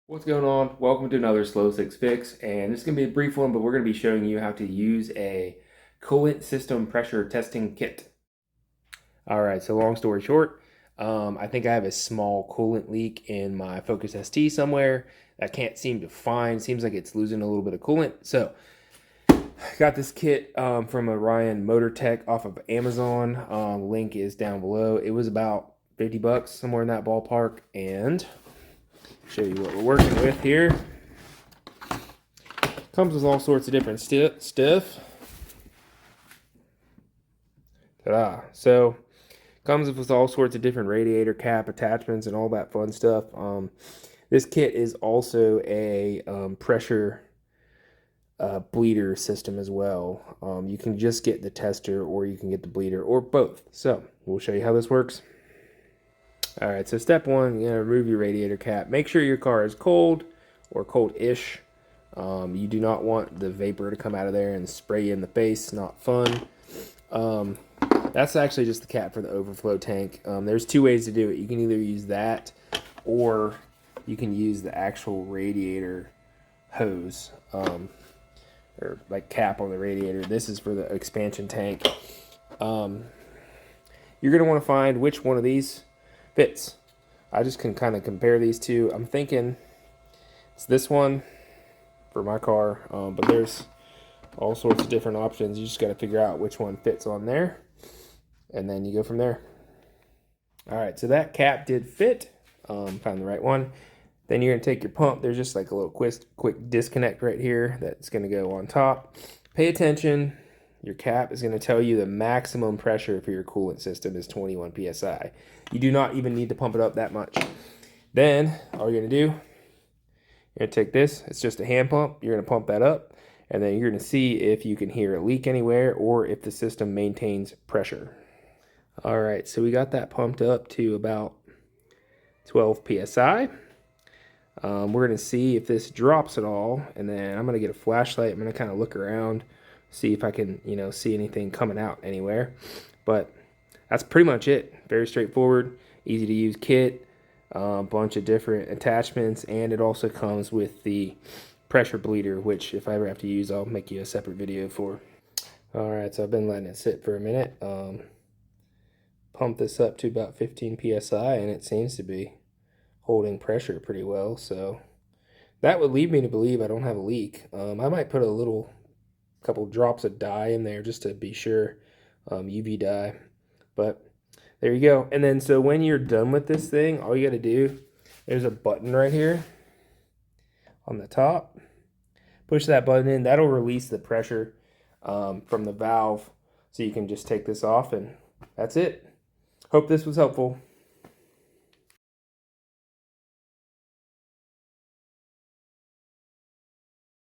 What's going on? Welcome to another Slow Six Fix, and this is going to be a brief one, but we're going to be showing you how to use a coolant system pressure testing kit. All right, so long story short, I think I have a small coolant leak in my Focus ST somewhere that I can't seem to find. Seems like it's losing a little bit of coolant. So I got this kit from Orion Motor Tech off of Amazon. Link is down below. It was about 50 bucks, somewhere in that ballpark, and show you what we're working with here. Comes with all sorts of different stuff. Ta-da. So, comes with all sorts of different radiator cap attachments and all that fun stuff. This kit is also a pressure bleeder system as well. You can just get the tester, or you can get the bleeder, or both. So, we'll show you how this works. All right, so step one, you're gonna remove your radiator cap. Make sure your car is cold or cold-ish. You do not want the vapor to come out of there and spray you in the face. Not fun. That's actually just the cap for the overflow tank. There's two ways to do it. You can either use that, or you can use the actual radiator hose, or like cap on the radiator. This is for the expansion tank. You're gonna want to find which one of these fits. I just can kind of compare these two. I'm thinking it's this one for my car, but there's all sorts of different options. You just got to figure out which one fits on there, and then you go from there. All right, so that cap did fit. Found the right one. Then you're gonna take your pump. There's just like a little quick disconnect right here that's gonna go on top. Pay attention. Your cap is going to tell you the maximum pressure for your coolant system is 21 psi. You do not even need to pump it up that much. Then all you're going to do, you're going to take this. It's just a hand pump. You're going to pump that up, and then you're going to see if you can hear a leak anywhere or if the system maintains pressure. All right, so we got that pumped up to about 12 psi. We're going to see if this drops at all, and then I'm going to get a flashlight. I'm going to kind of look around, see if I can, see anything coming out anywhere. But that's pretty much it. Very straightforward, easy to use kit, a bunch of different attachments, and it also comes with the pressure bleeder, which if I ever have to use, I'll make you a separate video for. All right, so I've been letting it sit for a minute. Pump this up to about 15 psi, and it seems to be holding pressure pretty well. So that would lead me to believe I don't have a leak. I might put a couple drops of dye in there just to be sure, UV dye. But there you go. And then so when you're done with this thing, all you got to do, there's a button right here on the top. Push that button in. That'll release the pressure from the valve. So you can just take this off, and that's it. Hope this was helpful.